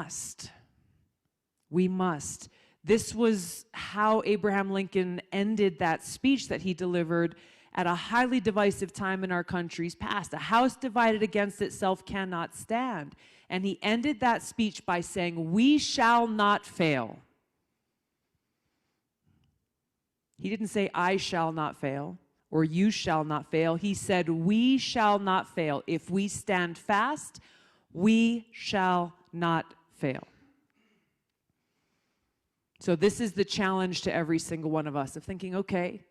must. We must. This was how Abraham Lincoln ended that speech that he delivered at a highly divisive time in our country's past. A house divided against itself cannot stand. And he ended that speech by saying, "We shall not fail." He didn't say, "I shall not fail," or "you shall not fail." He said, "We shall not fail. If we stand fast, we shall not fail." So this is the challenge to every single one of us of thinking, okay,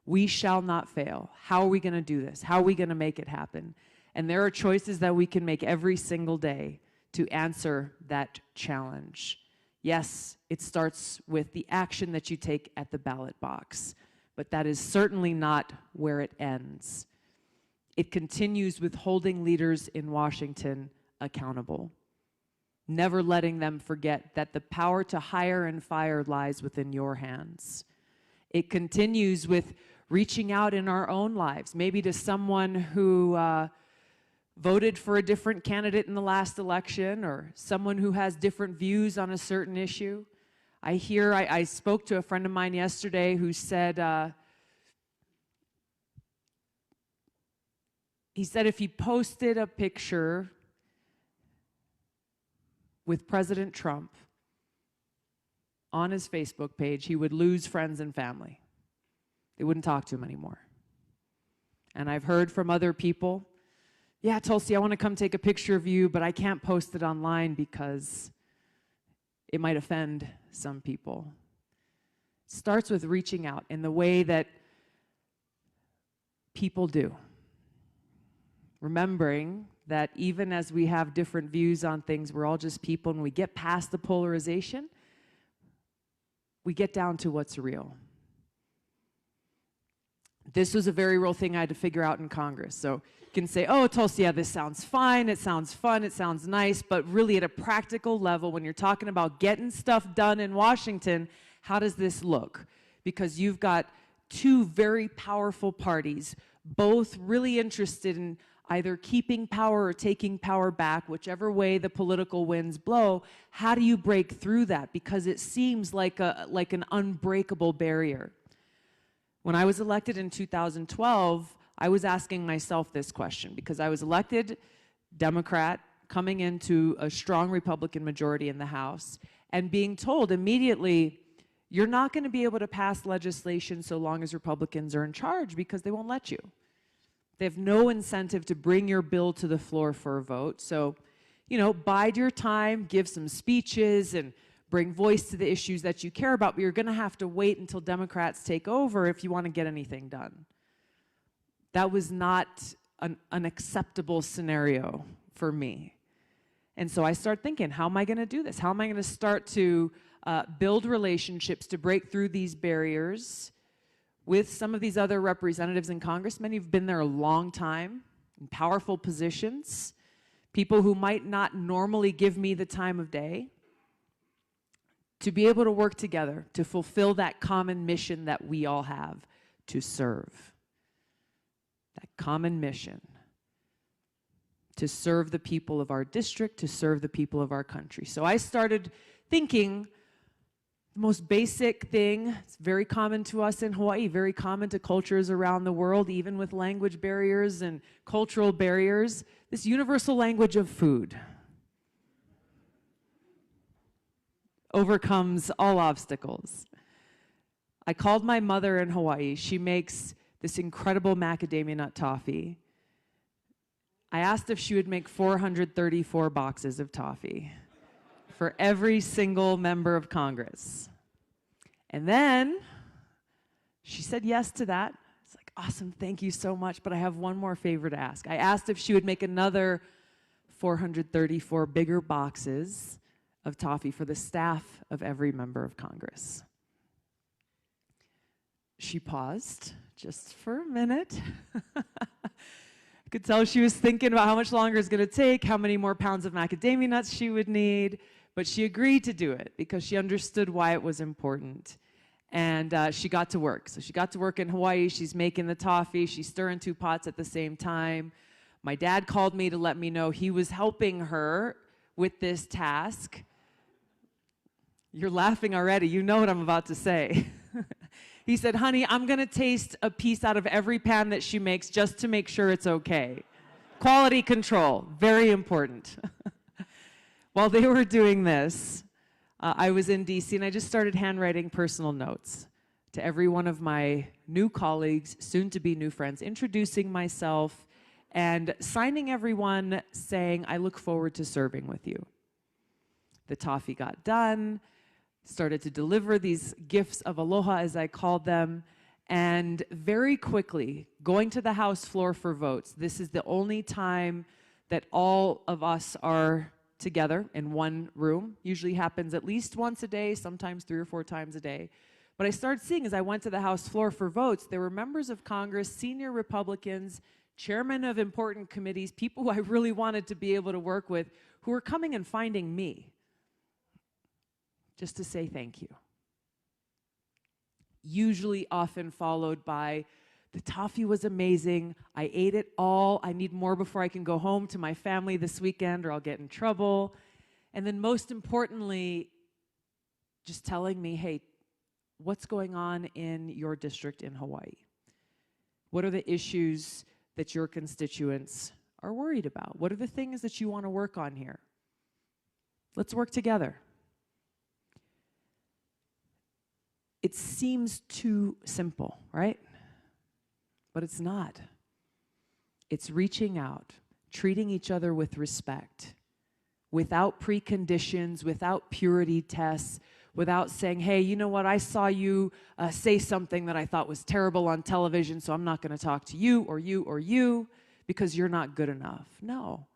we shall not fail. How are we going to do this? How are we going to make it happen? And there are choices that we can make every single day to answer that challenge. Yes, it starts with the action that you take at the ballot box, but that is certainly not where it ends. It continues with holding leaders in Washington accountable, never letting them forget that the power to hire and fire lies within your hands. It continues with reaching out in our own lives, maybe to someone who voted for a different candidate in the last election, or someone who has different views on a certain issue. I spoke to a friend of mine yesterday who said, he said if he posted a picture with President Trump on his Facebook page, he would lose friends and family. They wouldn't talk to him anymore. And I've heard from other people, yeah, Tulsi, I want to come take a picture of you, but I can't post it online because it might offend some people. It starts with reaching out in the way that people do. Remembering that even as we have different views on things, we're all just people, and we get past the polarization, we get down to what's real. This was a very real thing I had to figure out in Congress. So you can say, oh, Tulsi, yeah, this sounds fine, it sounds fun, it sounds nice, but really at a practical level, when you're talking about getting stuff done in Washington, how does this look? Because you've got two very powerful parties, both really interested in either keeping power or taking power back, whichever way the political winds blow. How do you break through that? Because it seems like an unbreakable barrier. When I was elected in 2012, I was asking myself this question, because I was elected Democrat, coming into a strong Republican majority in the House, and being told immediately, you're not going to be able to pass legislation so long as Republicans are in charge, because they won't let you. They have no incentive to bring your bill to the floor for a vote. So, you know, bide your time, give some speeches, and bring voice to the issues that you care about, but you're going to have to wait until Democrats take over if you want to get anything done. That was not an acceptable scenario for me. And so I started thinking, how am I going to do this? How am I going to start to build relationships to break through these barriers with some of these other representatives in Congress? Many have been there a long time, in powerful positions, people who might not normally give me the time of day, to be able to work together to fulfill that common mission that we all have, to serve. That common mission, to serve the people of our district, to serve the people of our country. So I started thinking, the most basic thing, it's very common to us in Hawaii, very common to cultures around the world, even with language barriers and cultural barriers, this universal language of food overcomes all obstacles. I called my mother in Hawaii. She makes this incredible macadamia nut toffee. I asked if she would make 434 boxes of toffee for every single member of Congress. And then she said yes to that. It's like, awesome, thank you so much, but I have one more favor to ask. I asked if she would make another 434 bigger boxes of toffee for the staff of every member of Congress. She paused just for a minute. I could tell she was thinking about how much longer it's going to take, how many more pounds of macadamia nuts she would need, but she agreed to do it because she understood why it was important. And she got to work. So she got to work in Hawaii. She's making the toffee. She's stirring 2 pots at the same time. My dad called me to let me know he was helping her with this task. You're laughing already. You know what I'm about to say. He said, honey, I'm going to taste a piece out of every pan that she makes just to make sure it's okay. Quality control, very important. While they were doing this, I was in DC and I just started handwriting personal notes to every one of my new colleagues, soon to be new friends, introducing myself and signing everyone saying, I look forward to serving with you. The toffee got done, started to deliver these gifts of aloha, as I called them, and very quickly, going to the House floor for votes. This is the only time that all of us are together in one room. Usually happens at least once a day, sometimes 3 or 4 times a day. But I started seeing, as I went to the House floor for votes, there were members of Congress, senior Republicans, chairmen of important committees, people who I really wanted to be able to work with, who were coming and finding me just to say thank you. Usually often followed by, the toffee was amazing, I ate it all, I need more before I can go home to my family this weekend or I'll get in trouble. And then most importantly, just telling me, hey, what's going on in your district in Hawaii? What are the issues that your constituents are worried about? What are the things that you want to work on here? Let's work together. It seems too simple, right? But it's not. It's reaching out, treating each other with respect, without preconditions, without purity tests, without saying, hey, you know what, I saw you say something that I thought was terrible on television, so I'm not going to talk to you or you or you because you're not good enough. No.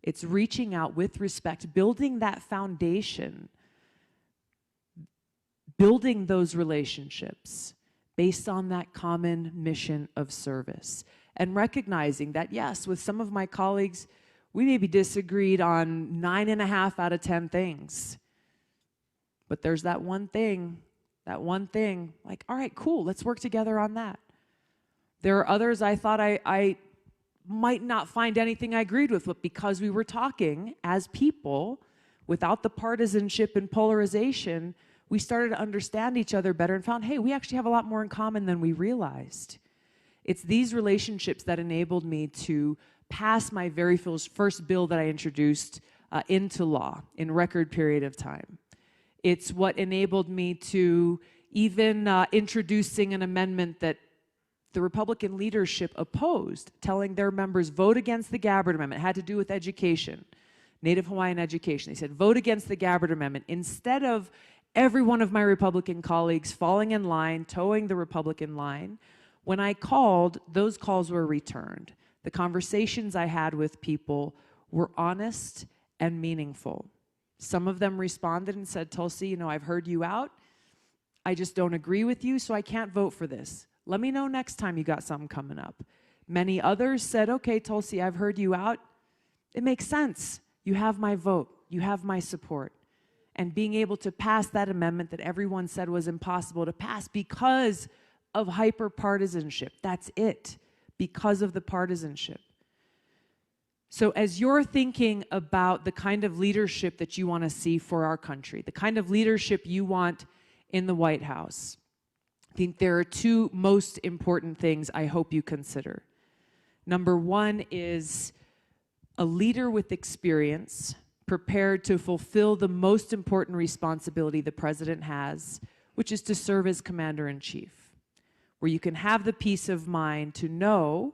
It's reaching out with respect, building that foundation, building those relationships based on that common mission of service, and recognizing that, yes, with some of my colleagues, we maybe disagreed on 9.5 out of 10 things. But there's that one thing, like, all right, cool, let's work together on that. There are others I thought I might not find anything I agreed with, but because we were talking as people, without the partisanship and polarization, we started to understand each other better and found, hey, we actually have a lot more in common than we realized. It's these relationships that enabled me to pass my very first bill that I introduced into law in record period of time. It's what enabled me to even introducing an amendment that the Republican leadership opposed, telling their members, vote against the Gabbard Amendment. It had to do with education, Native Hawaiian education. They said, vote against the Gabbard Amendment. Instead of every one of my Republican colleagues falling in line, towing the Republican line, when I called, those calls were returned. The conversations I had with people were honest and meaningful. Some of them responded and said, Tulsi, you know, I've heard you out. I just don't agree with you, so I can't vote for this. Let me know next time you got something coming up. Many others said, okay, Tulsi, I've heard you out. It makes sense. You have my vote. You have my support. And being able to pass that amendment that everyone said was impossible to pass because of hyper-partisanship. That's it, because of the partisanship. So as you're thinking about the kind of leadership that you want to see for our country, the kind of leadership you want in the White House, I think there are 2 most important things I hope you consider. Number 1 is a leader with experience, prepared to fulfill the most important responsibility the president has, which is to serve as commander-in-chief, where you can have the peace of mind to know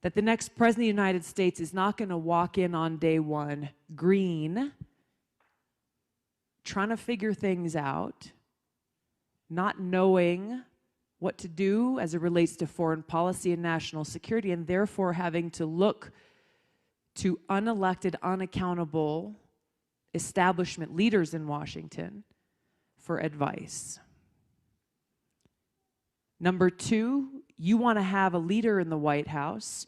that the next president of the United States is not going to walk in on day 1 green, trying to figure things out, not knowing what to do as it relates to foreign policy and national security, and therefore having to look to unelected, unaccountable establishment leaders in Washington for advice. Number 2, you want to have a leader in the White House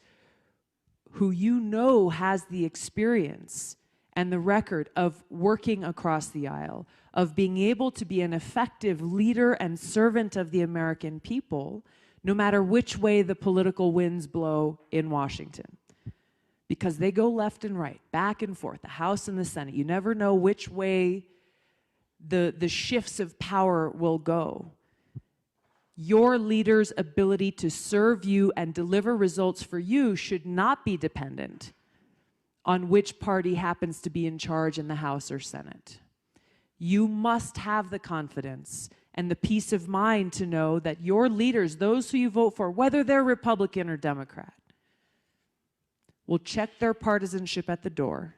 who you know has the experience and the record of working across the aisle, of being able to be an effective leader and servant of the American people, no matter which way the political winds blow in Washington. Because they go left and right, back and forth, the House and the Senate. You never know which way the shifts of power will go. Your leader's ability to serve you and deliver results for you should not be dependent on which party happens to be in charge in the House or Senate. You must have the confidence and the peace of mind to know that your leaders, those who you vote for, whether they're Republican or Democrat, will check their partisanship at the door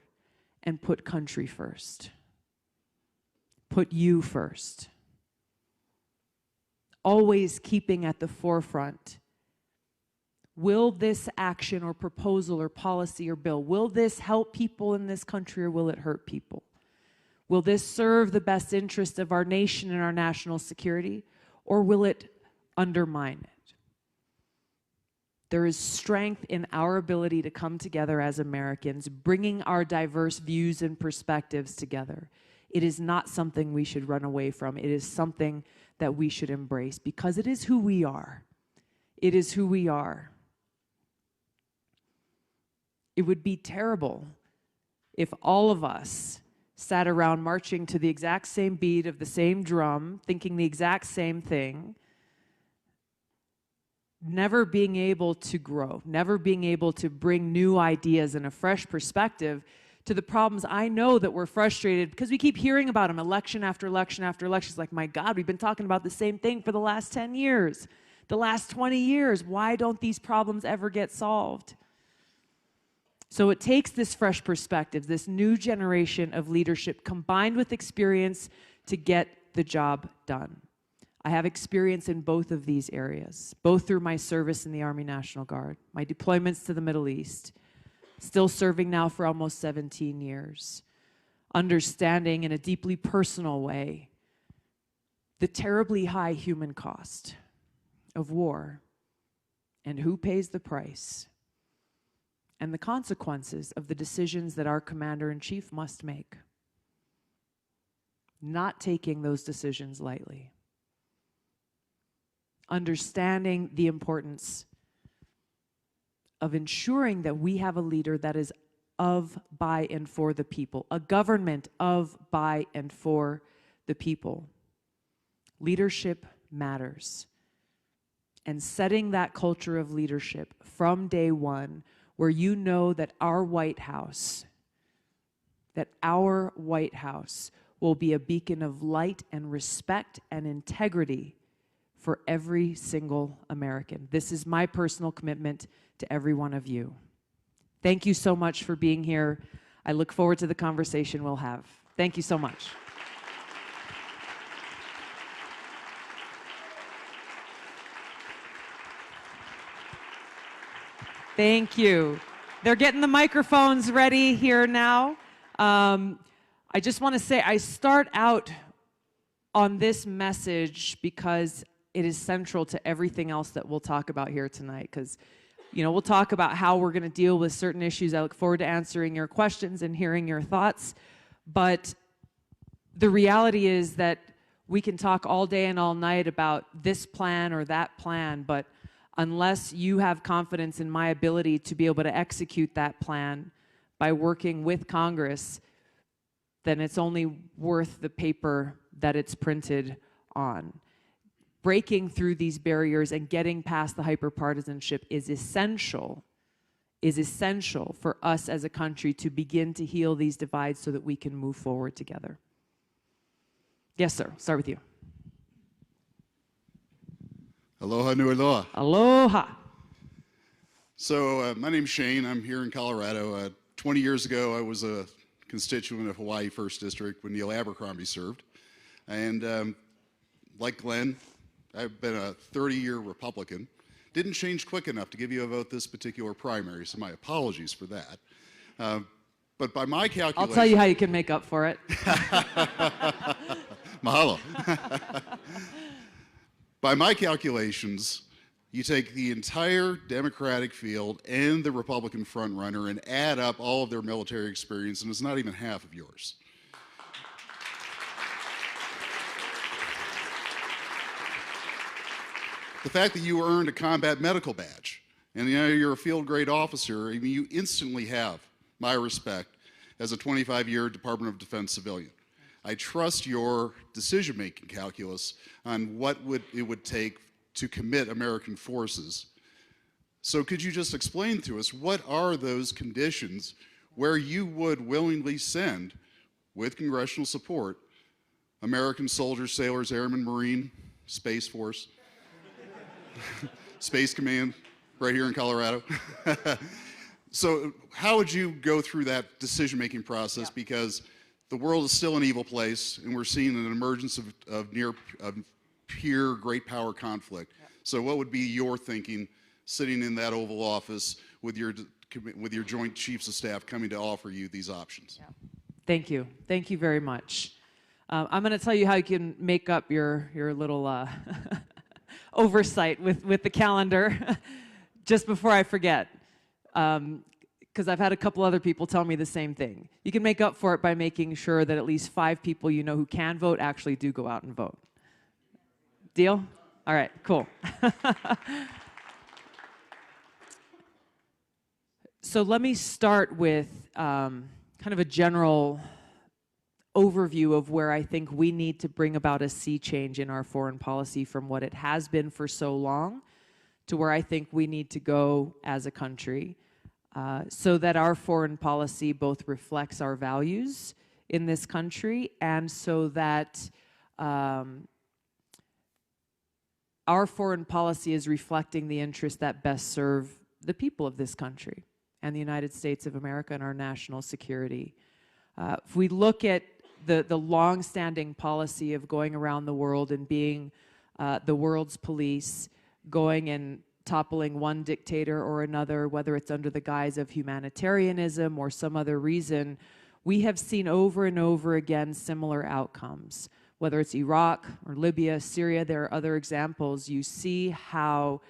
and put country first. Put you first. Always keeping at the forefront. Will this action or proposal or policy or bill, will this help people in this country or will it hurt people? Will this serve the best interest of our nation and our national security, or will it undermine it? There is strength in our ability to come together as Americans, bringing our diverse views and perspectives together. It is not something we should run away from. It is something that we should embrace because it is who we are. It is who we are. It would be terrible if all of us sat around marching to the exact same beat of the same drum, thinking the exact same thing, never being able to grow, never being able to bring new ideas and a fresh perspective to the problems. I know that we're frustrated because we keep hearing about them election after election after election. It's like, my God, we've been talking about the same thing for the last 10 years, the last 20 years. Why don't these problems ever get solved? So it takes this fresh perspective, this new generation of leadership combined with experience to get the job done. I have experience in both of these areas, both through my service in the Army National Guard, my deployments to the Middle East, still serving now for almost 17 years, understanding in a deeply personal way the terribly high human cost of war and who pays the price and the consequences of the decisions that our commander-in-chief must make. Not taking those decisions lightly. Understanding the importance of ensuring that we have a leader that is of, by, and for the people, a government of, by, and for the people. Leadership matters. And setting that culture of leadership from day one, where you know that our White House will be a beacon of light and respect and integrity for every single American. This is my personal commitment to every one of you. Thank you so much for being here. I look forward to the conversation we'll have. Thank you so much. Thank you. They're getting the microphones ready here now. I just want to say I start out on this message because it is central to everything else that we'll talk about here tonight. Because, we'll talk about how we're going to deal with certain issues. I look forward to answering your questions and hearing your thoughts. But the reality is that we can talk all day and all night about this plan or that plan, but unless you have confidence in my ability to be able to execute that plan by working with Congress, then it's only worth the paper that it's printed on. Breaking through these barriers and getting past the hyperpartisanship is essential for us as a country to begin to heal these divides so that we can move forward together. Yes, sir. Start with you. Aloha nuiloa. Aloha. So my name's Shane. I'm here in Colorado. 20 years ago, I was a constituent of Hawaii 1st District when Neil Abercrombie served. And like Glenn, I've been a 30-year Republican. Didn't change quick enough to give you a vote this particular primary, so my apologies for that. But by my calculation... I'll tell you how you can make up for it. Mahalo. By my calculations, you take the entire Democratic field and the Republican frontrunner and add up all of their military experience, and it's not even half of yours. The fact that you earned a combat medical badge, and you're a field-grade officer, I mean, you instantly have my respect as a 25-year Department of Defense civilian. I trust your decision-making calculus on what it would take to commit American forces. So could you just explain to us what are those conditions where you would willingly send, with congressional support, American soldiers, sailors, airmen, Marine, Space Force, Space Command, right here in Colorado? So how would you go through that decision-making process? Yeah. Because the world is still an evil place, and we're seeing an emergence of pure great power conflict. Yeah. So what would be your thinking sitting in that Oval Office with your Joint Chiefs of Staff coming to offer you these options? Yeah. Thank you. Thank you very much. I'm going to tell you how you can make up your little oversight with the calendar just before I forget, because I've had a couple other people tell me the same thing. You can make up for it by making sure that at least 5 people you know who can vote actually do go out and vote. Deal? All right, cool. So let me start with kind of a general overview of where I think we need to bring about a sea change in our foreign policy from what it has been for so long to where I think we need to go as a country, so that our foreign policy both reflects our values in this country and so that our foreign policy is reflecting the interests that best serve the people of this country and the United States of America and our national security. If we look at the long-standing policy of going around the world and being the world's police, going and toppling one dictator or another, whether it's under the guise of humanitarianism or some other reason, we have seen over and over again similar outcomes. Whether it's Iraq or Libya, Syria, there are other examples. You see how,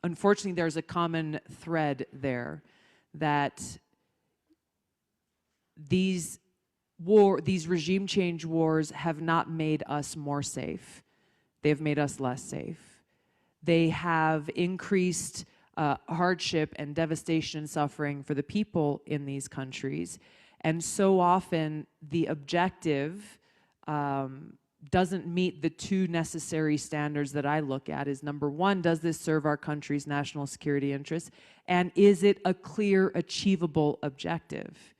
unfortunately, there's a common thread there that these regime change wars have not made us more safe. They have made us less safe. They have increased hardship and devastation and suffering for the people in these countries. And so often the objective doesn't meet the 2 necessary standards that I look at is, number 1, does this serve our country's national security interests? And is it a clear, achievable objective?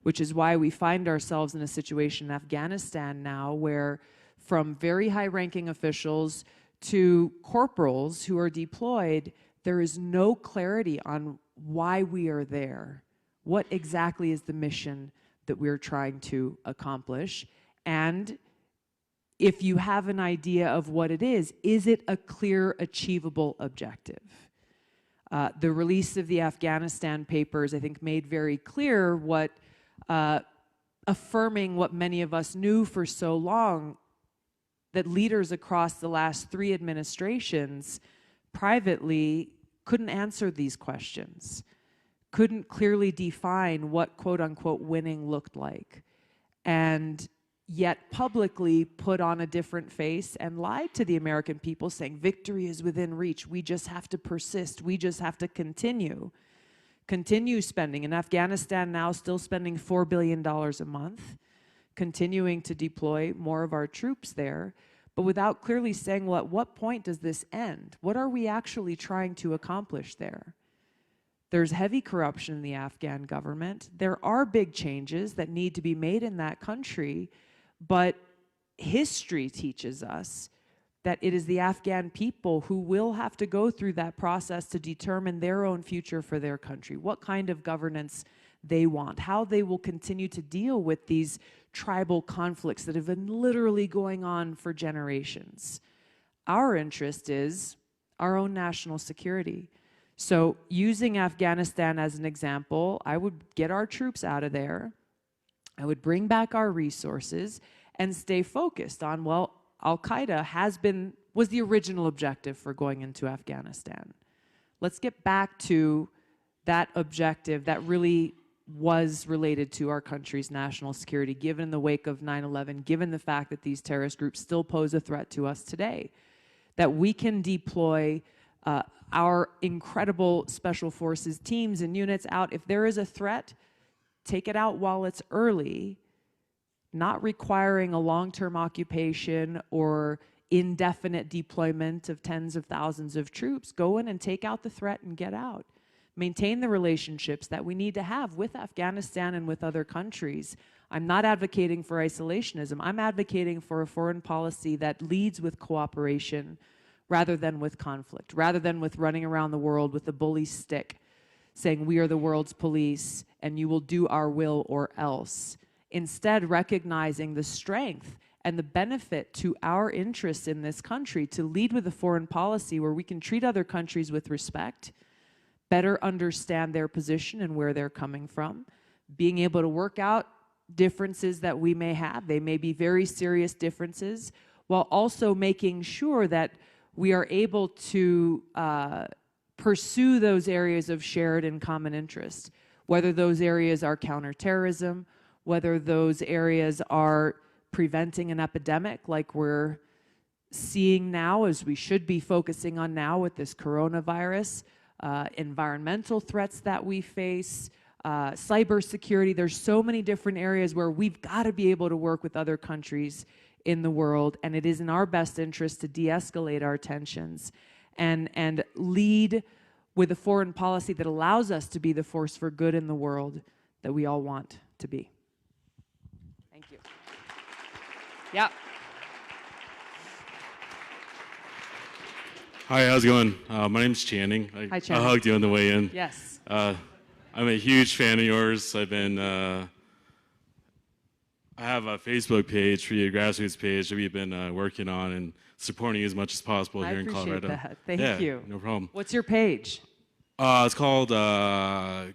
Which is why we find ourselves in a situation in Afghanistan now where from very high-ranking officials to corporals who are deployed, there is no clarity on why we are there. What exactly is the mission that we're trying to accomplish? And if you have an idea of what it is it a clear, achievable objective? The release of the Afghanistan papers, I think, made very clear what affirming what many of us knew for so long, that leaders across the last 3 administrations privately couldn't answer these questions, couldn't clearly define what quote-unquote winning looked like, and yet publicly put on a different face and lied to the American people saying victory is within reach, we just have to persist, we just have to continue spending. In Afghanistan now, still spending $4 billion a month, continuing to deploy more of our troops there, but without clearly saying, well, at what point does this end? What are we actually trying to accomplish there? There's heavy corruption in the Afghan government. There are big changes that need to be made in that country, but history teaches us that it is the Afghan people who will have to go through that process to determine their own future for their country, what kind of governance they want, how they will continue to deal with these tribal conflicts that have been literally going on for generations. Our interest is our own national security. So using Afghanistan as an example, I would get our troops out of there, I would bring back our resources and stay focused on, well, Al-Qaeda was the original objective for going into Afghanistan. Let's get back to that objective that really was related to our country's national security, given in the wake of 9/11, given the fact that these terrorist groups still pose a threat to us today, that we can deploy our incredible special forces teams and units out. If there is a threat take it out while it's early, not requiring a long-term occupation or indefinite deployment of tens of thousands of troops. Go in and take out the threat and get out. Maintain the relationships that we need to have with Afghanistan and with other countries. I'm not advocating for isolationism. I'm advocating for a foreign policy that leads with cooperation rather than with conflict, rather than with running around the world with a bully stick, saying we are the world's police and you will do our will or else. Instead, recognizing the strength and the benefit to our interests in this country to lead with a foreign policy where we can treat other countries with respect, better understand their position and where they're coming from, being able to work out differences that we may have. They may be very serious differences, while also making sure that we are able to pursue those areas of shared and common interest, whether those areas are counterterrorism, whether those areas are preventing an epidemic like we're seeing now, as we should be focusing on now with this coronavirus, environmental threats that we face, cybersecurity. There's so many different areas where we've got to be able to work with other countries in the world, and it is in our best interest to de-escalate our tensions and lead with a foreign policy that allows us to be the force for good in the world that we all want to be. Thank you. Yeah. Hi, how's it going? My name's Channing. Hi, Channing. I hugged you on the way in. Yes. I'm a huge fan of yours. I've been, I have a Facebook page for you, a grassroots page that we've been working on and supporting you as much as possible here in Colorado. I appreciate that. Thank you. No problem. What's your page? It's called, what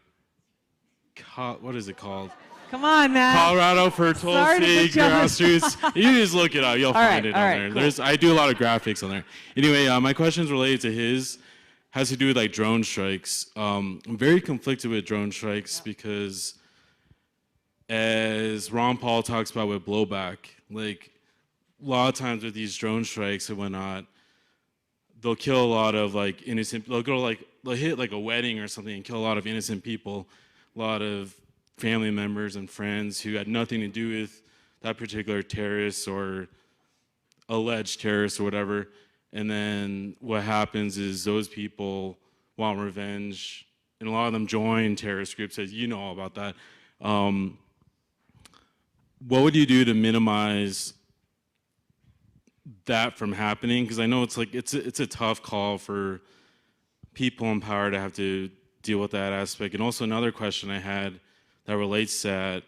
is it called? Come on, man. Colorado for Tulsi Grassroots. You can just look it up. You'll find it on there. Cool. I do a lot of graphics on there. Anyway, my question's related to has to do with like drone strikes. I'm very conflicted with drone strikes because as Ron Paul talks about with blowback, like a lot of times with these drone strikes and whatnot, they'll kill a lot of like innocent, they'll hit like a wedding or something and kill a lot of innocent people, a lot of family members and friends who had nothing to do with that particular terrorist or alleged terrorist or whatever. And then what happens is those people want revenge, and a lot of them join terrorist groups, as you know all about that. What would you do to minimize that from happening? Because I know it's like it's a tough call for people in power to have to deal with that aspect. And also another question I had that relates to that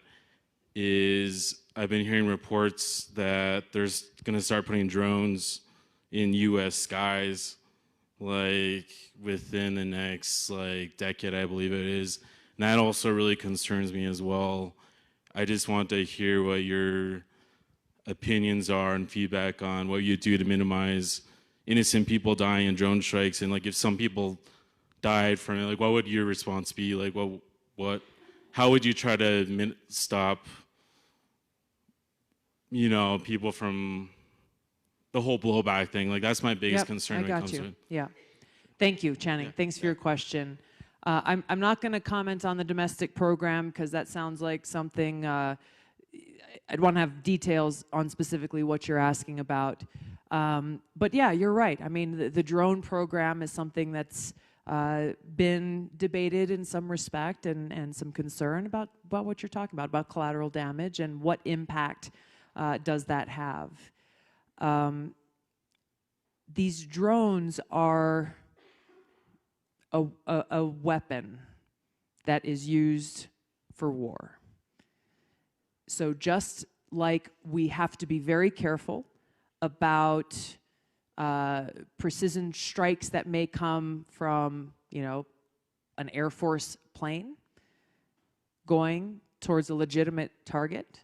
is I've been hearing reports that there's going to start putting drones in U.S. skies, like within the next like decade, I believe it is. And that also really concerns me as well. I just want to hear what your opinions are and feedback on what you do to minimize innocent people dying in drone strikes. And like if some people died from it, like what would your response be? Like how would you try to stop, people from the whole blowback thing? Like that's my biggest concern when it comes to it. Yeah. Thank you, Channing. Thanks for your question. I'm not going to comment on the domestic program because that sounds like something I'd want to have details on specifically what you're asking about. But yeah, you're right. I mean, the drone program is something that's been debated in some respect and some concern about what you're talking about collateral damage and what impact does that have. These drones are a weapon that is used for war. So just like we have to be very careful about precision strikes that may come from, an Air Force plane going towards a legitimate target,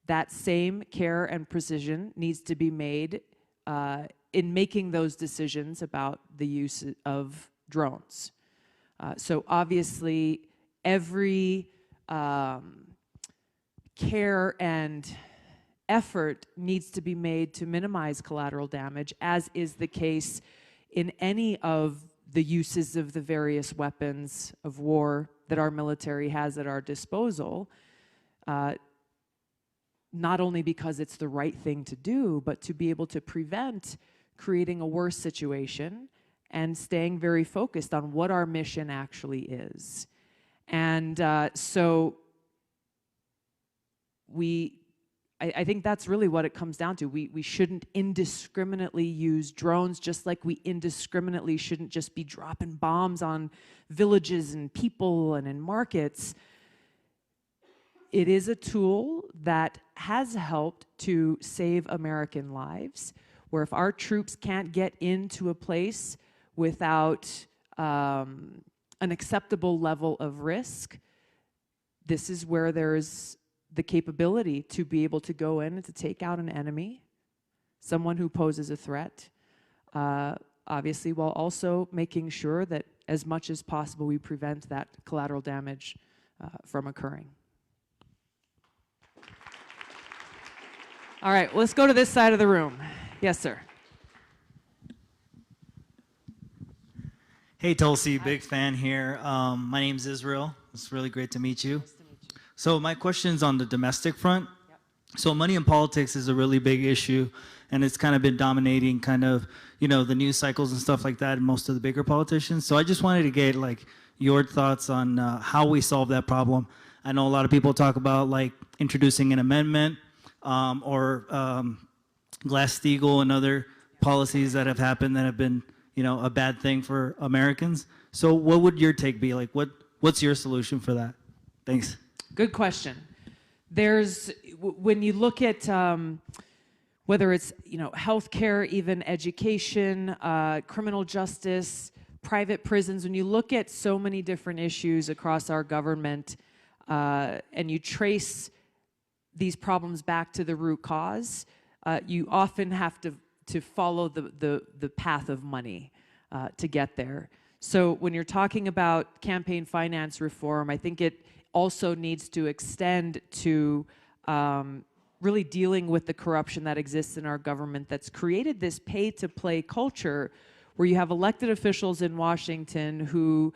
that same care and precision needs to be made in making those decisions about the use of drones. So obviously, every care and effort needs to be made to minimize collateral damage, as is the case in any of the uses of the various weapons of war that our military has at our disposal, not only because it's the right thing to do, but to be able to prevent creating a worse situation and staying very focused on what our mission actually is. And so I think that's really what it comes down to. We shouldn't indiscriminately use drones, just like we indiscriminately shouldn't just be dropping bombs on villages and people and in markets. It is a tool that has helped to save American lives, where if our troops can't get into a place without an acceptable level of risk, this is where there's the capability to be able to go in and to take out an enemy, someone who poses a threat, obviously, while also making sure that as much as possible we prevent that collateral damage from occurring. All right, let's go to this side of the room. Yes, sir. Hey, Tulsi, big fan here. My name's Israel. It's really great to meet you. So my question's on the domestic front. Yep. So money in politics is a really big issue, and it's kind of been dominating kind of, you know, the news cycles and stuff like that in most of the bigger politicians. So I just wanted to get like your thoughts on how we solve that problem. I know a lot of people talk about like introducing an amendment or Glass-Steagall and other policies that have happened that have been, you know, a bad thing for Americans. So what would your take be? Like what's your solution for that? Thanks. Good question. When you look at whether it's, you know, healthcare, even education, criminal justice, private prisons, when you look at so many different issues across our government and you trace these problems back to the root cause, you often have to follow the path of money to get there. So when you're talking about campaign finance reform, I think it also needs to extend to really dealing with the corruption that exists in our government that's created this pay-to-play culture where you have elected officials in Washington who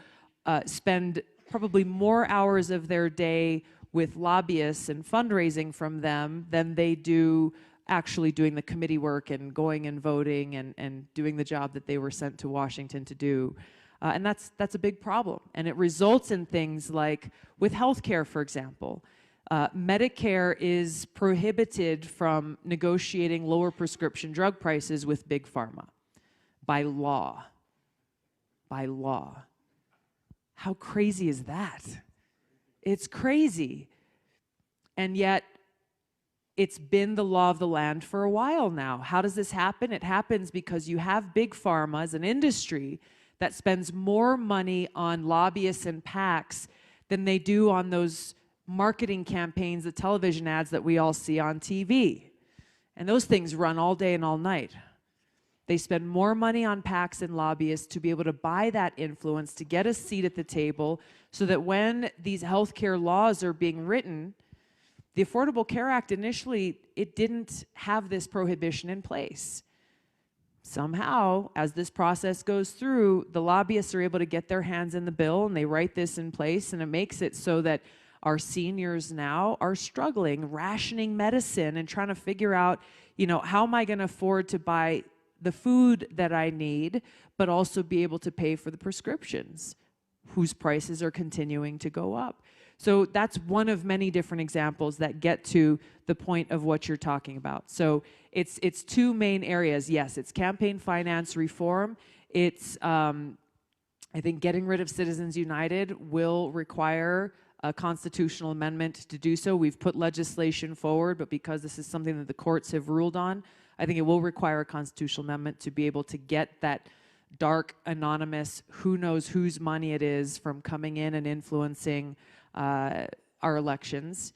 spend probably more hours of their day with lobbyists and fundraising from them than they do actually doing the committee work and going and voting and doing the job that they were sent to Washington to do. And that's a big problem. And it results in things like with healthcare, for example. Medicare is prohibited from negotiating lower prescription drug prices with Big Pharma by law. By law. How crazy is that? It's crazy. And yet, it's been the law of the land for a while now. How does this happen? It happens because you have Big Pharma as an industry that spends more money on lobbyists and PACs than they do on those marketing campaigns, the television ads that we all see on TV. And those things run all day and all night. They spend more money on PACs and lobbyists to be able to buy that influence, to get a seat at the table, so that when these healthcare laws are being written, the Affordable Care Act initially, it didn't have this prohibition in place. Somehow, as this process goes through, the lobbyists are able to get their hands in the bill and they write this in place, and it makes it so that our seniors now are struggling, rationing medicine and trying to figure out, you know, how am I going to afford to buy the food that I need, but also be able to pay for the prescriptions, whose prices are continuing to go up. So that's one of many different examples that get to the point of what you're talking about. So it's two main areas. Yes, it's campaign finance reform. It's, I think getting rid of Citizens United will require a constitutional amendment to do so. We've put legislation forward, but because this is something that the courts have ruled on, I think it will require a constitutional amendment to be able to get that dark, anonymous, who knows whose money it is from coming in and influencing our elections.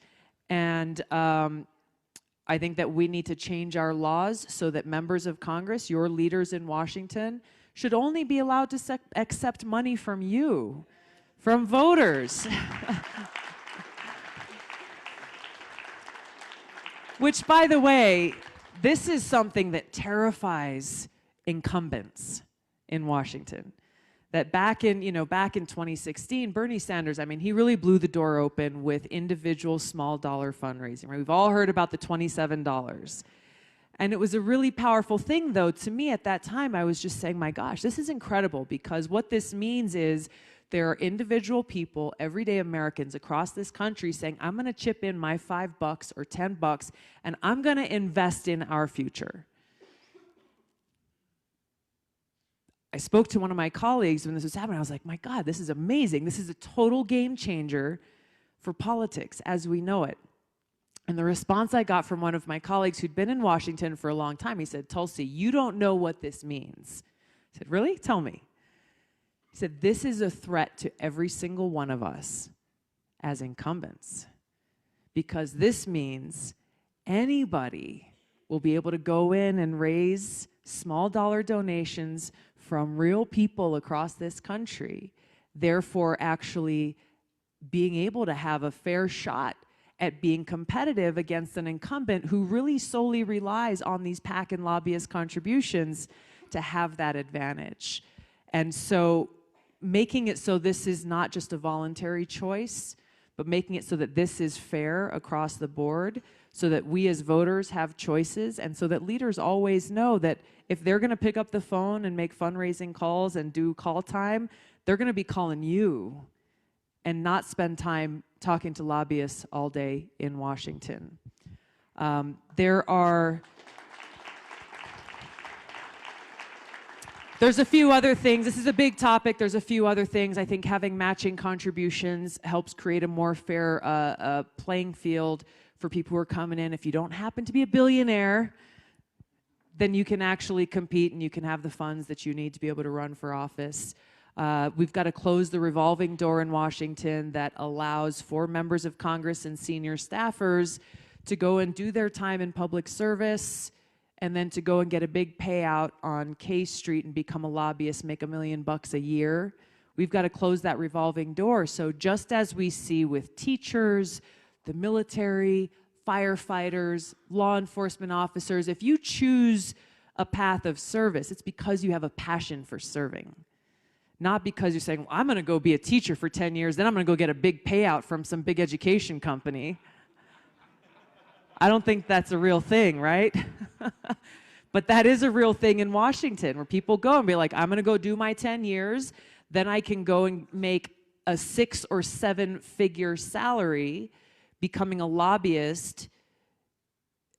And I think that we need to change our laws so that members of Congress, your leaders in Washington, should only be allowed to accept money from you, from voters. Which, by the way, this is something that terrifies incumbents in Washington. that back in 2016, Bernie Sanders, I mean, he really blew the door open with individual small dollar fundraising, right? We've all heard about the $27. And it was a really powerful thing, though, to me at that time. I was just saying, my gosh, this is incredible, because what this means is there are individual people, everyday Americans across this country saying, I'm going to chip in my $5 or $10, and I'm going to invest in our future. I spoke to one of my colleagues when this was happening. I was like, my God, this is amazing. This is a total game changer for politics as we know it. And the response I got from one of my colleagues who'd been in Washington for a long time, he said, Tulsi, you don't know what this means. I said, really? Tell me. He said, this is a threat to every single one of us as incumbents, because this means anybody will be able to go in and raise small dollar donations from real people across this country, therefore actually being able to have a fair shot at being competitive against an incumbent who really solely relies on these PAC and lobbyist contributions to have that advantage. And so making it so this is not just a voluntary choice, but making it so that this is fair across the board, so that we as voters have choices, and so that leaders always know that if they're going to pick up the phone and make fundraising calls and do call time, they're going to be calling you and not spend time talking to lobbyists all day in Washington. There's a few other things. This is a big topic. There's a few other things. I think having matching contributions helps create a more fair playing field for people who are coming in. If you don't happen to be a billionaire, then you can actually compete and you can have the funds that you need to be able to run for office. We've got to close the revolving door in Washington that allows for members of Congress and senior staffers to go and do their time in public service and then to go and get a big payout on K Street and become a lobbyist, make $1 million a year. We've got to close that revolving door. So just as we see with teachers, the military, firefighters, law enforcement officers, if you choose a path of service, it's because you have a passion for serving. Not because you're saying, well, I'm going to go be a teacher for 10 years, then I'm going to go get a big payout from some big education company. I don't think that's a real thing, right? But that is a real thing in Washington, where people go and be like, I'm going to go do my 10 years, then I can go and make a 6 or 7 figure salary becoming a lobbyist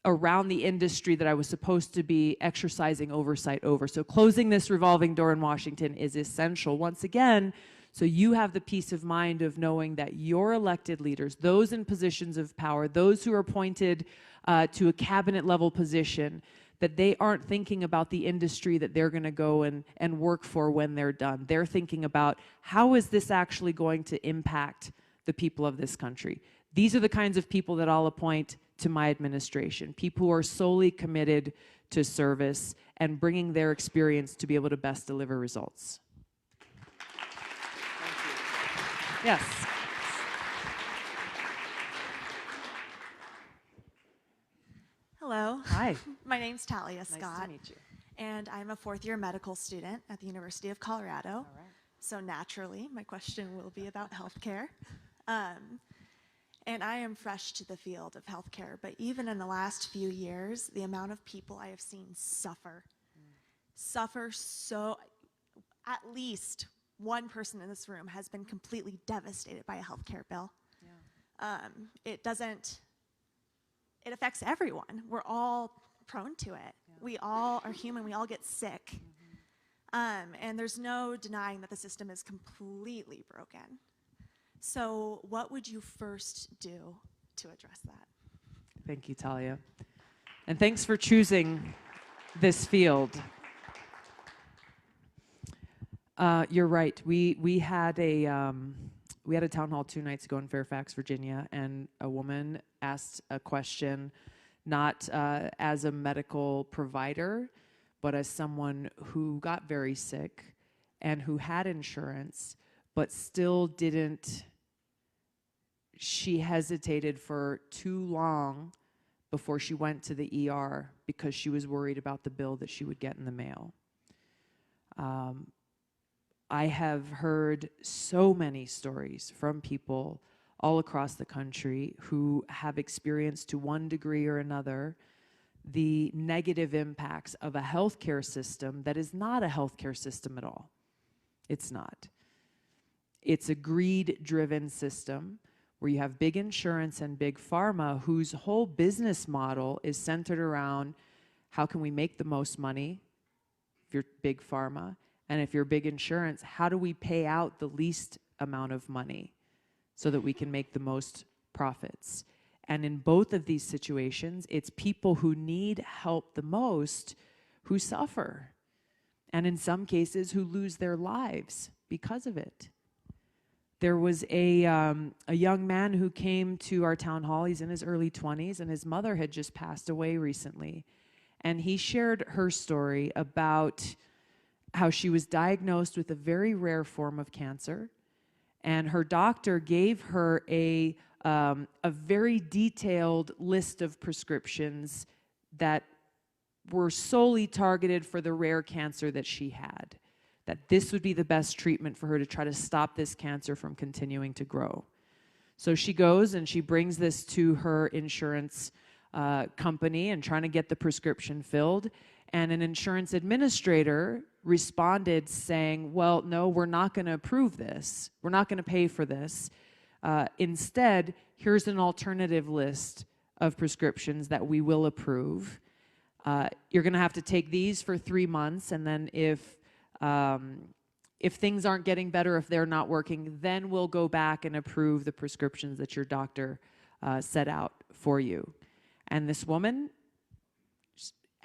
around the industry that I was supposed to be exercising oversight over. So closing this revolving door in Washington is essential, once again, so you have the peace of mind of knowing that your elected leaders, those in positions of power, those who are appointed to a cabinet level position, that they aren't thinking about the industry that they're going to go and work for when they're done. They're thinking about, how is this actually going to impact the people of this country? These are the kinds of people that I'll appoint to my administration, people who are solely committed to service and bringing their experience to be able to best deliver results. Yes. Hello. Hi. My name's Talia Scott. Nice to meet you. And I'm a fourth-year medical student at the University of Colorado. All right. So naturally, my question will be about healthcare. And I am fresh to the field of healthcare, but even in the last few years, the amount of people I have seen suffer so, at least one person in this room has been completely devastated by a healthcare bill. Yeah. It affects everyone. We're all prone to it. Yeah. We all are human, we all get sick. Mm-hmm. And there's no denying that the system is completely broken. So what would you first do to address that? Thank you, Talia. And thanks for choosing this field. You're right. We had a town hall 2 nights ago in Fairfax, Virginia, and a woman asked a question, not as a medical provider, but as someone who got very sick and who had insurance, but still didn't. She hesitated for too long before she went to the ER because she was worried about the bill that she would get in the mail. I have heard so many stories from people all across the country who have experienced to one degree or another the negative impacts of a healthcare system that is not a healthcare system at all. It's not. It's a greed-driven system where you have big insurance and big pharma whose whole business model is centered around how can we make the most money if you're big pharma, and if you're big insurance, how do we pay out the least amount of money so that we can make the most profits? And in both of these situations, it's people who need help the most who suffer, and in some cases who lose their lives because of it. There was a young man who came to our town hall. He's in his early 20s, and his mother had just passed away recently. And he shared her story about how she was diagnosed with a very rare form of cancer, and her doctor gave her a very detailed list of prescriptions that were solely targeted for the rare cancer that she had, that this would be the best treatment for her to try to stop this cancer from continuing to grow. So she goes and she brings this to her insurance company and trying to get the prescription filled, and an insurance administrator responded saying, well, no, we're not going to approve this. We're not going to pay for this. Instead, here's an alternative list of prescriptions that we will approve. You're going to have to take these for 3 months, and then if things aren't getting better, if they're not working, then we'll go back and approve the prescriptions that your doctor set out for you. And this woman,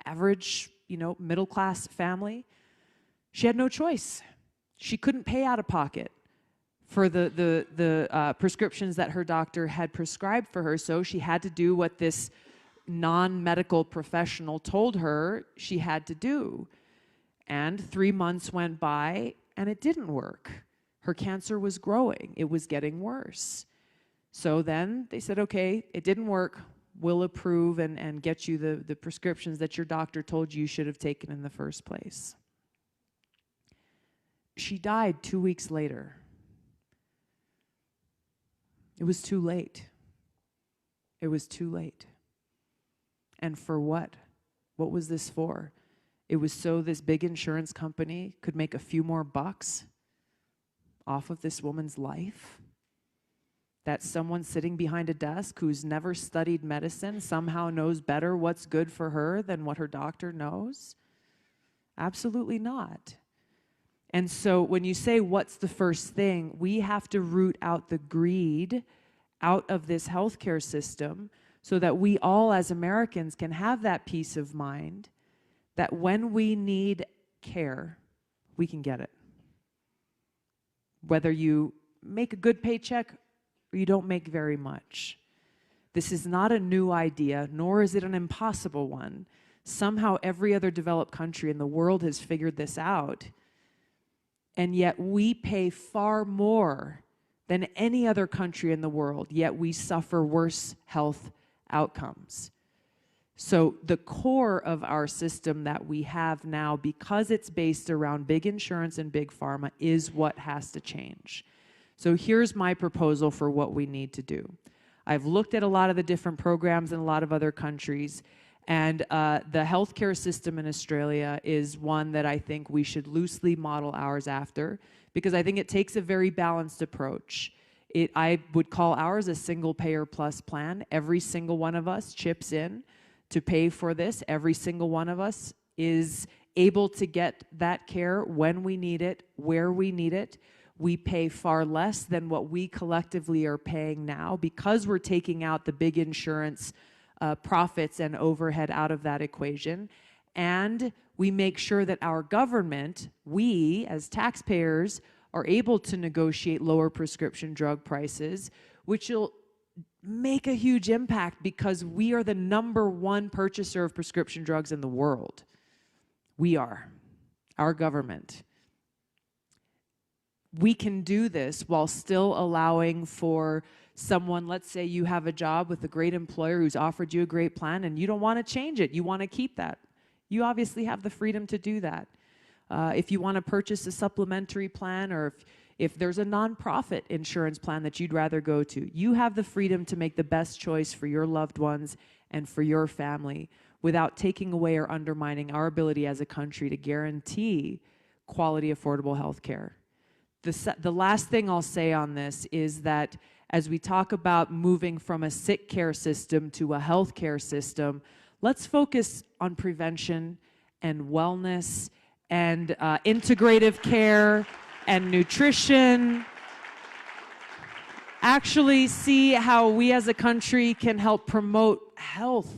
average, middle-class family, she had no choice. She couldn't pay out of pocket for the prescriptions that her doctor had prescribed for her, so she had to do what this non-medical professional told her she had to do. And 3 months went by, and it didn't work. Her cancer was growing. It was getting worse. So then they said, okay, it didn't work. We'll approve and get you the prescriptions that your doctor told you should have taken in the first place. She died 2 weeks later. It was too late. It was too late. And for what? What was this for? It was so this big insurance company could make a few more bucks off of this woman's life? That someone sitting behind a desk who's never studied medicine somehow knows better what's good for her than what her doctor knows? Absolutely not. And so when you say what's the first thing, we have to root out the greed out of this healthcare system so that we all as Americans can have that peace of mind that when we need care, we can get it. Whether you make a good paycheck or you don't make very much. This is not a new idea, nor is it an impossible one. Somehow every other developed country in the world has figured this out. And yet we pay far more than any other country in the world, yet we suffer worse health outcomes. So the core of our system that we have now, because it's based around big insurance and big pharma, is what has to change. So here's my proposal for what we need to do. I've looked at a lot of the different programs in a lot of other countries, and the healthcare system in Australia is one that I think we should loosely model ours after, because I think it takes a very balanced approach. I would call ours a single payer plus plan. Every single one of us chips in to pay for this. Every single one of us is able to get that care when we need it, where we need it. We pay far less than what we collectively are paying now because we're taking out the big insurance profits and overhead out of that equation. And we make sure that our government, we as taxpayers, are able to negotiate lower prescription drug prices, which will make a huge impact because we are the #1 purchaser of prescription drugs in the world. We are, our government. We can do this while still allowing for someone, let's say you have a job with a great employer who's offered you a great plan and you don't want to change it, you want to keep that. You obviously have the freedom to do that. If you want to purchase a supplementary plan, or if there's a nonprofit insurance plan that you'd rather go to, you have the freedom to make the best choice for your loved ones and for your family without taking away or undermining our ability as a country to guarantee quality, affordable health care. The last thing I'll say on this is that as we talk about moving from a sick care system to a health care system, let's focus on prevention and wellness and integrative care and nutrition. Actually see how we as a country can help promote health,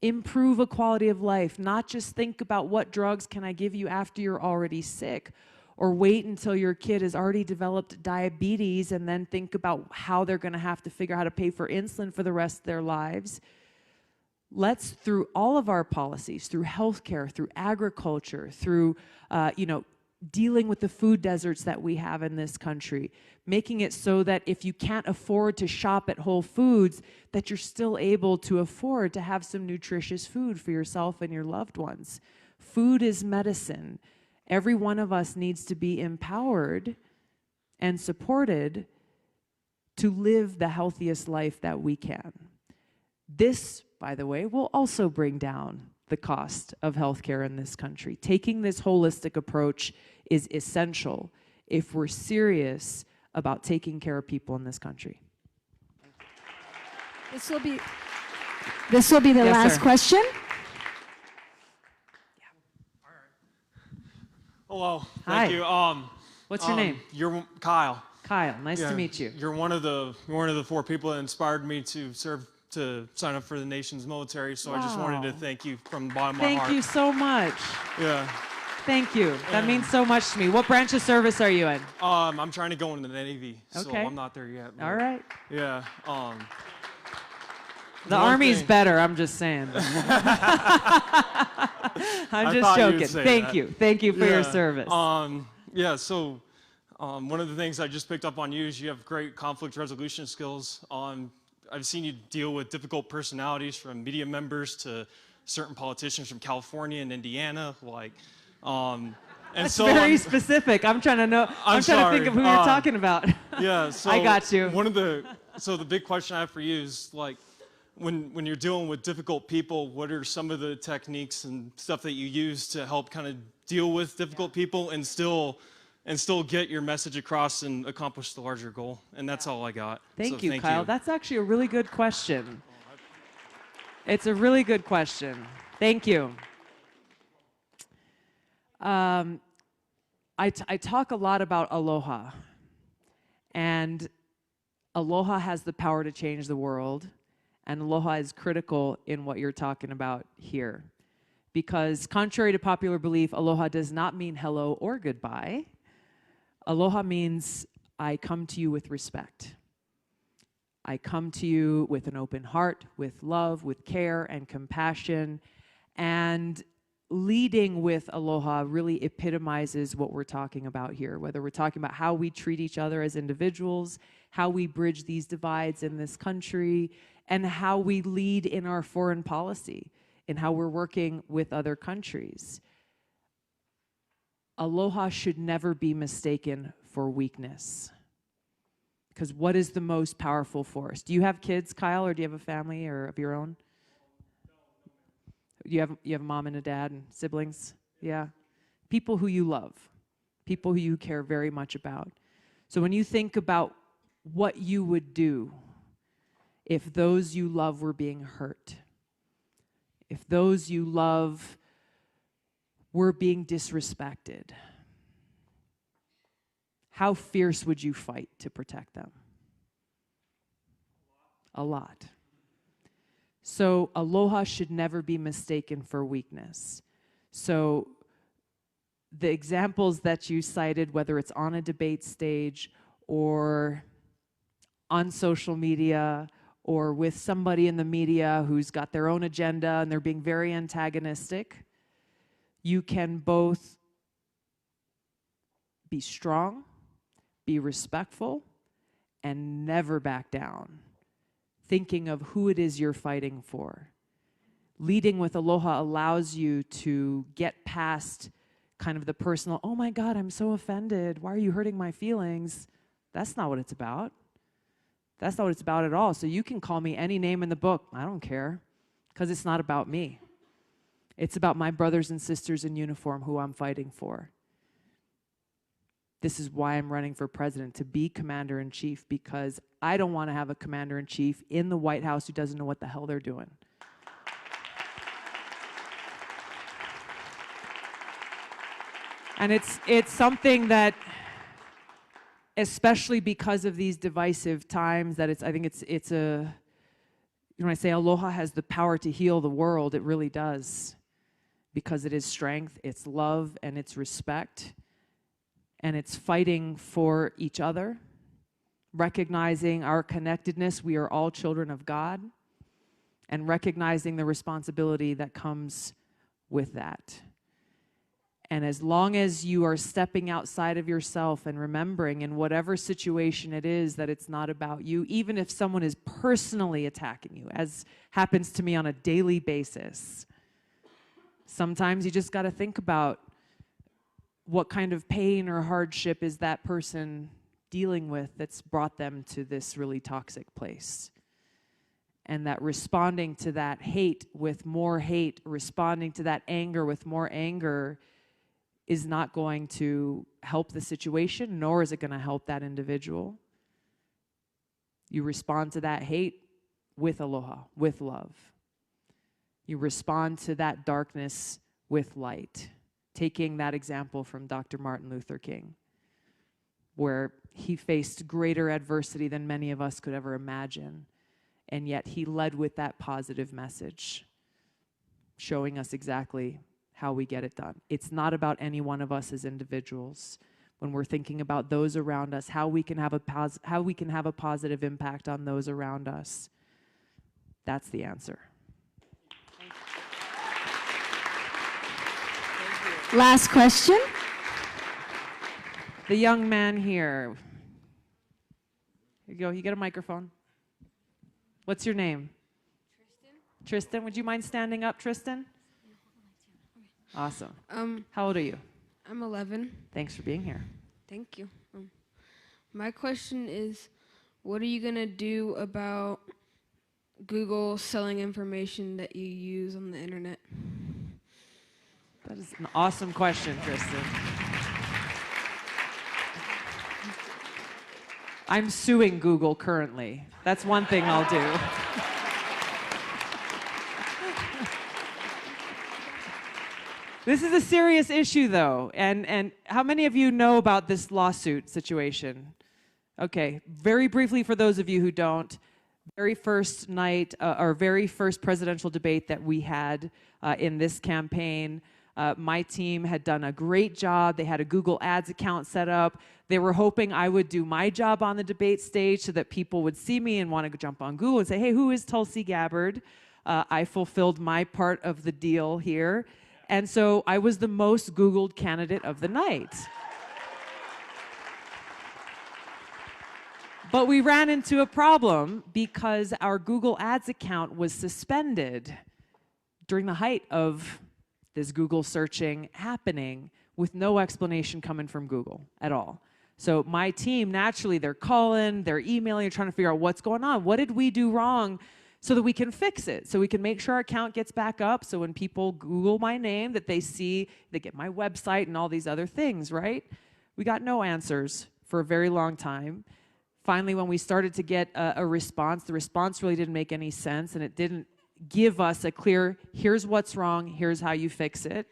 improve a quality of life, not just think about what drugs can I give you after you're already sick, or wait until your kid has already developed diabetes and then think about how they're going to have to figure out how to pay for insulin for the rest of their lives. Let's, through all of our policies, through healthcare, through agriculture, through dealing with the food deserts that we have in this country, making it so that if you can't afford to shop at Whole Foods, that you're still able to afford to have some nutritious food for yourself and your loved ones. Food is medicine. Every one of us needs to be empowered and supported to live the healthiest life that we can. This, by the way, will also bring down the cost of healthcare in this country. Taking this holistic approach is essential if we're serious about taking care of people in this country. This will be the Yes, last sir. question. Hello. Hi. Thank you. What's your name? You're Kyle. Kyle, nice to Yeah, meet you. You're one of the 4 people that inspired me to sign up for the nation's military. So I just wanted to Wow. thank you from the bottom of my heart. Thank you so much. Yeah. Thank you. That means so much to me. What branch of service are you in? I'm trying to go into the Navy, so Okay. I'm not there yet. but All right. Yeah. The one Army's thing- better, I'm just saying. I'm I just thought you'd joking. say Thank that. you. Thank you for your Yeah. service. Yeah. So one of the things I just picked up on you is you have great conflict resolution skills. I've seen you deal with difficult personalities, from media members to certain politicians from California and Indiana, and That's so very specific. I'm trying to know. I'm trying to think sorry. of who you're talking about. Yeah, so I got you. The big question I have for you is, when you're dealing with difficult people, what are some of the techniques and stuff that you use to help kind of deal with difficult people and still get your message across and accomplish the larger goal? And that's all I got. Thank So you, Kyle. That's actually a really good question. It's a really good question. Thank you. I talk a lot about aloha. And aloha has the power to change the world. And aloha is critical in what you're talking about here. Because contrary to popular belief, aloha does not mean hello or goodbye. Aloha means I come to you with respect. I come to you with an open heart, with love, with care and compassion. And leading with aloha really epitomizes what we're talking about here, whether we're talking about how we treat each other as individuals, how we bridge these divides in this country, and how we lead in our foreign policy, and how we're working with other countries. Aloha should never be mistaken for weakness. Because what is the most powerful force? Do you have kids, Kyle, or do you have a family or of your own? You have a mom and a dad and siblings? Yeah. People who you love, people who you care very much about. So when you think about what you would do if those you love were being hurt, if those you love were being disrespected, how fierce would you fight to protect them? A lot. So aloha should never be mistaken for weakness. So the examples that you cited, whether it's on a debate stage or on social media or with somebody in the media who's got their own agenda and they're being very antagonistic, you can both be strong, be respectful, and never back down, thinking of who it is you're fighting for. leading with aloha allows you to get past kind of the personal, oh my God, I'm so offended. Why are you hurting my feelings? That's not what it's about. That's not what it's about at all. So you can call me any name in the book. I don't care, because it's not about me. It's about my brothers and sisters in uniform who I'm fighting for. This is why I'm running for president, to be commander-in-chief, because I don't want to have a commander-in-chief in the White House who doesn't know what the hell they're doing. And it's something that, especially because of these divisive times, that I think it's a, when I say aloha has the power to heal the world, it really does. Because it is strength, it's love, and it's respect. And it's fighting for each other, recognizing our connectedness. We are all children of God, and recognizing the responsibility that comes with that. And as long as you are stepping outside of yourself and remembering in whatever situation it is that it's not about you, even if someone is personally attacking you, as happens to me on a daily basis, sometimes you just got to think about what kind of pain or hardship is that person dealing with that's brought them to this really toxic place. And that responding to that hate with more hate, responding to that anger with more anger, is not going to help the situation, nor is it going to help that individual. You respond to that hate with aloha, with love. You respond to that darkness with light. Taking that example from Dr. Martin Luther King, where he faced greater adversity than many of us could ever imagine, and yet he led with that positive message, showing us exactly how we get it done. It's not about any one of us as individuals. When we're thinking about those around us, how we can have a positive impact on those around us, that's the answer. Last question. The young man here. Here you go. You get a microphone. What's your name? Tristan. Tristan, would you mind standing up, Tristan? Awesome. How old are you? I'm 11. Thanks for being here. Thank you. My question is, what are you going to do about Google selling information that you use on the internet? That is an awesome question, Tristan. I'm suing Google currently. That's one thing I'll do. This is a serious issue, though. And how many of you know about this lawsuit situation? Okay, very briefly for those of you who don't, very first night, our very first presidential debate that we had in this campaign, my team had done a great job. They had a Google Ads account set up. They were hoping I would do my job on the debate stage so that people would see me and want to jump on Google and say, hey, who is Tulsi Gabbard? I fulfilled my part of the deal here. And so I was the most Googled candidate of the night. But we ran into a problem because our Google Ads account was suspended during the height of this Google searching happening with no explanation coming from Google at all. So my team, naturally, they're calling, they're emailing, trying to figure out what's going on. What did we do wrong so that we can fix it, so we can make sure our account gets back up, so when people Google my name, that they see, they get my website and all these other things, right? We got no answers for a very long time. Finally, when we started to get a response, the response really didn't make any sense, and it didn't give us a clear, here's what's wrong, here's how you fix it.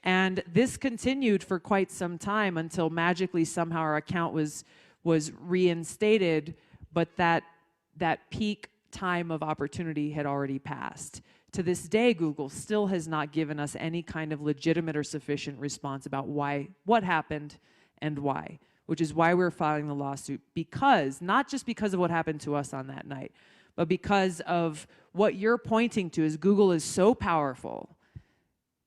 And this continued for quite some time until magically somehow our account was reinstated, but that peak time of opportunity had already passed. To this day, Google still has not given us any kind of legitimate or sufficient response about what happened and why, which is why we're filing the lawsuit, because, not just because of what happened to us on that night, but because of what you're pointing to is Google is so powerful.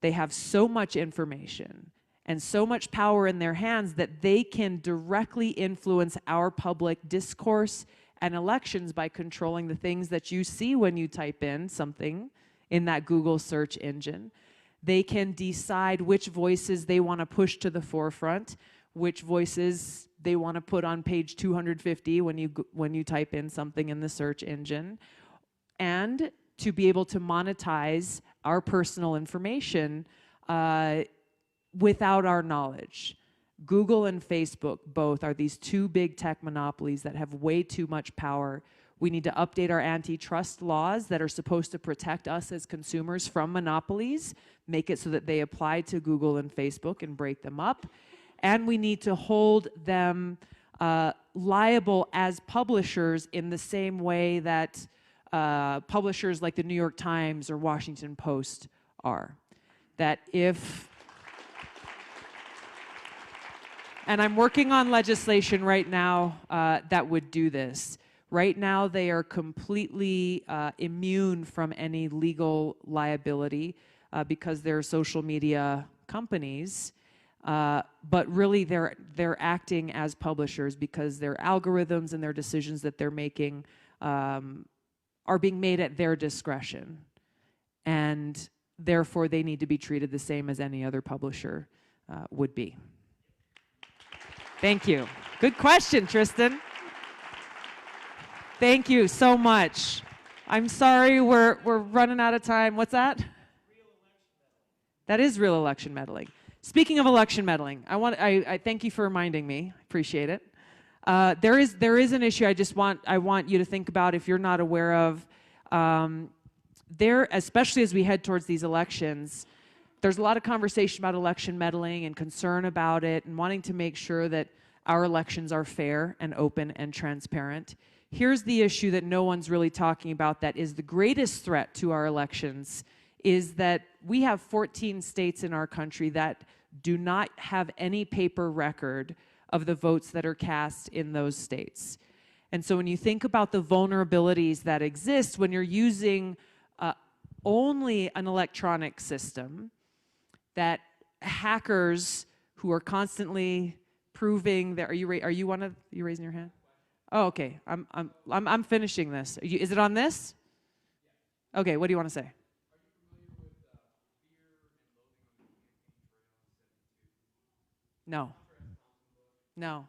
They have so much information and so much power in their hands that they can directly influence our public discourse and elections by controlling the things that you see when you type in something in that Google search engine. They can decide which voices they want to push to the forefront, which voices they want to put on page 250 when you type in something in the search engine, and to be able to monetize our personal information without our knowledge. Google and Facebook both are these two big tech monopolies that have way too much power. We need to update our antitrust laws that are supposed to protect us as consumers from monopolies, make it so that they apply to Google and Facebook and break them up. And we need to hold them liable as publishers in the same way that publishers like the New York Times or Washington Post are. That if, and I'm working on legislation right now that would do this. Right now, they are completely immune from any legal liability because they're social media companies. But really, they're acting as publishers because their algorithms and their decisions that they're making are being made at their discretion. And therefore, they need to be treated the same as any other publisher would be. Thank you. Good question, Tristan. Thank you so much. I'm sorry we're running out of time. What's that? That is real election meddling. Speaking of election meddling, I thank you for reminding me. Appreciate it. There is an issue I want you to think about if you're not aware of. Especially as we head towards these elections, there's a lot of conversation about election meddling and concern about it and wanting to make sure that our elections are fair and open and transparent. Here's the issue that no one's really talking about that is the greatest threat to our elections, is that we have 14 states in our country that do not have any paper record of the votes that are cast in those states. And so when you think about the vulnerabilities that exist when you're using only an electronic system, that hackers who are constantly proving that, are you raising your hand? Oh, okay. I'm finishing this. Is it on this? Okay. What do you want to say? No. No.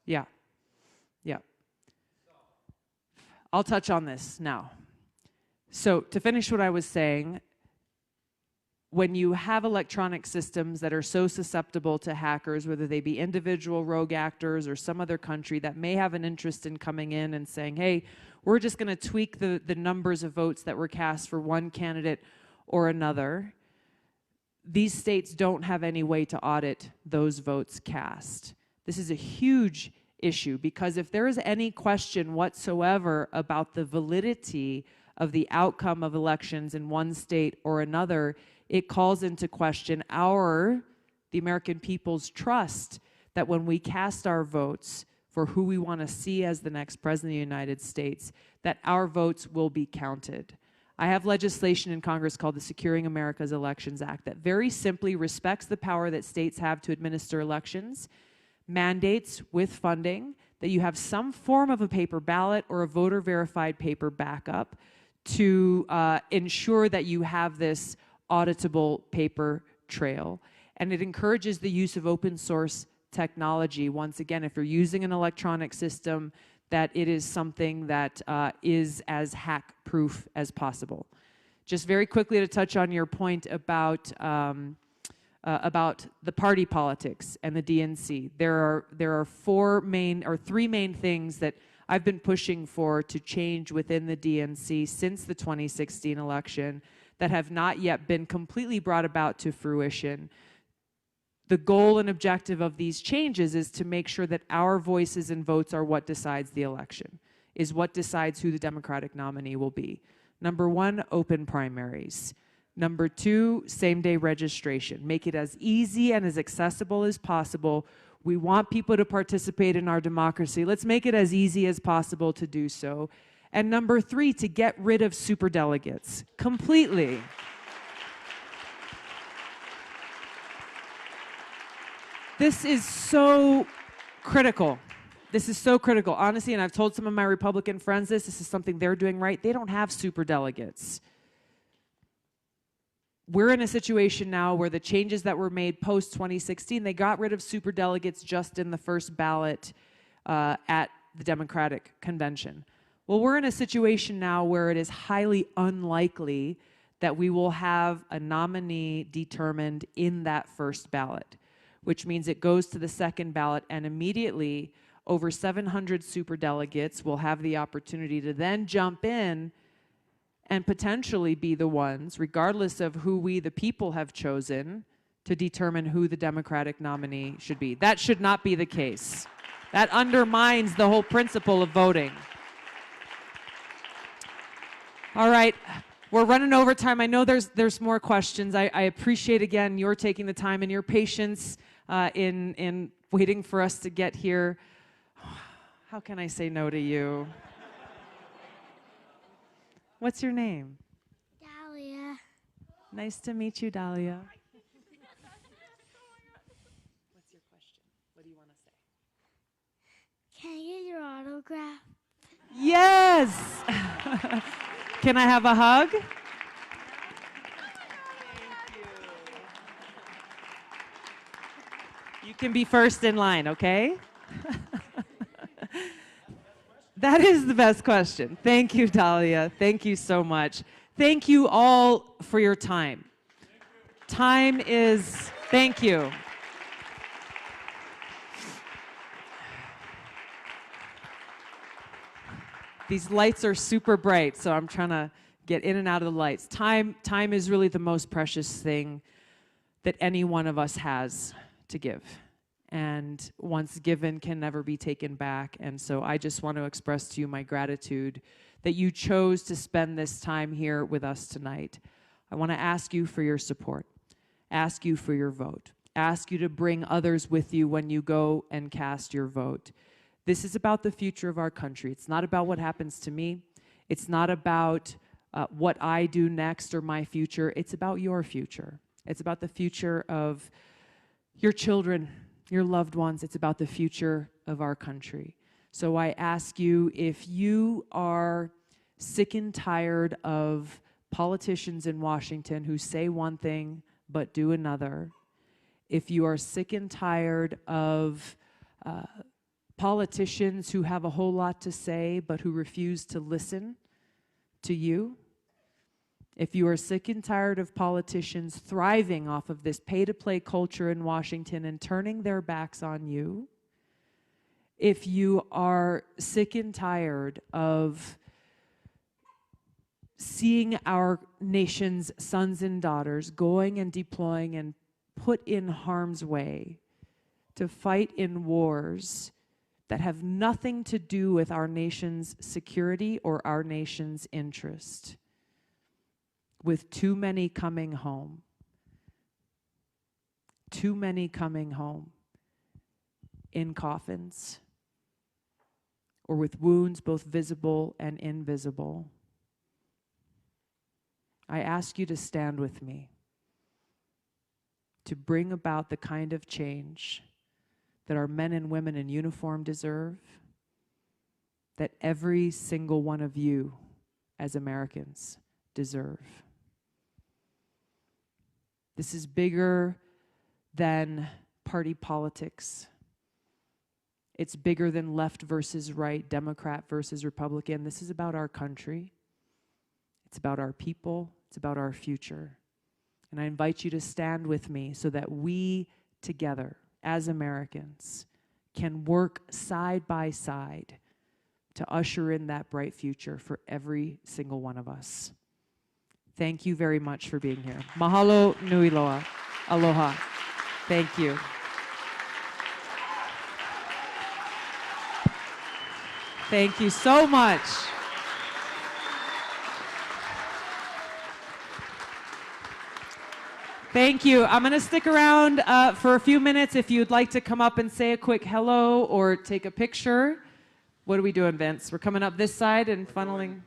Yeah. Yeah. I'll touch on this now. So to finish what I was saying, when you have electronic systems that are so susceptible to hackers, whether they be individual rogue actors or some other country that may have an interest in coming in and saying, hey, we're just going to tweak the numbers of votes that were cast for one candidate or another, these states don't have any way to audit those votes cast. This is a huge issue because if there is any question whatsoever about the validity of the outcome of elections in one state or another, it calls into question the American people's trust that when we cast our votes for who we want to see as the next president of the United States, that our votes will be counted. I have legislation in Congress called the Securing America's Elections Act that very simply respects the power that states have to administer elections, mandates with funding that you have some form of a paper ballot or a voter-verified paper backup to ensure that you have this auditable paper trail. And it encourages the use of open source technology. Once again, if you're using an electronic system, that it is something that is as hack-proof as possible. Just very quickly to touch on your point about the party politics and the DNC. There are three main things that I've been pushing for to change within the DNC since the 2016 election that have not yet been completely brought about to fruition. The goal and objective of these changes is to make sure that our voices and votes are what decides the election, is what decides who the Democratic nominee will be. Number one, open primaries. Number 2, same-day registration. Make it as easy and as accessible as possible. We want people to participate in our democracy. Let's make it as easy as possible to do so. And number 3, to get rid of superdelegates completely. This is so critical. This is so critical. Honestly, and I've told some of my Republican friends this is something they're doing right. They don't have superdelegates. We're in a situation now where the changes that were made post-2016, they got rid of superdelegates just in the first ballot at the Democratic convention. Well, we're in a situation now where it is highly unlikely that we will have a nominee determined in that first ballot, which means it goes to the second ballot, and immediately over 700 superdelegates will have the opportunity to then jump in and potentially be the ones, regardless of who we, the people, have chosen, to determine who the Democratic nominee should be. That should not be the case. That undermines the whole principle of voting. All right, we're running over time. I know there's more questions. I appreciate, again, your taking the time and your patience in waiting for us to get here. How can I say no to you? What's your name? Dahlia. Nice to meet you, Dahlia. What's your question? What do you want to say? Can I get your autograph? Yes! Can I have a hug? You can be first in line, okay? That is the best question. Thank you, Dahlia. Thank you so much. Thank you all for your time. Time is, thank you. These lights are super bright, so I'm trying to get in and out of the lights. Time is really the most precious thing that any one of us has to give. And once given can never be taken back. And so I just want to express to you my gratitude that you chose to spend this time here with us tonight. I want to ask you for your support, ask you for your vote, ask you to bring others with you when you go and cast your vote. This is about the future of our country. It's not about what happens to me. It's not about what I do next or my future. It's about your future. It's about the future of your children, your loved ones. It's about the future of our country. So I ask you, if you are sick and tired of politicians in Washington who say one thing but do another, if you are sick and tired of politicians who have a whole lot to say but who refuse to listen to you, if you are sick and tired of politicians thriving off of this pay-to-play culture in Washington and turning their backs on you, if you are sick and tired of seeing our nation's sons and daughters going and deploying and put in harm's way to fight in wars that have nothing to do with our nation's security or our nation's interest, with too many coming home in coffins or with wounds both visible and invisible, I ask you to stand with me to bring about the kind of change that our men and women in uniform deserve, that every single one of you as Americans deserve. This is bigger than party politics. It's bigger than left versus right, Democrat versus Republican. This is about our country. It's about our people. It's about our future. And I invite you to stand with me so that we together, as Americans, can work side by side to usher in that bright future for every single one of us. Thank you very much for being here. Mahalo nui loa. Aloha. Thank you. Thank you so much. Thank you. I'm going to stick around for a few minutes if you'd like to come up and say a quick hello or take a picture. What are we doing, Vince? We're coming up this side and funneling.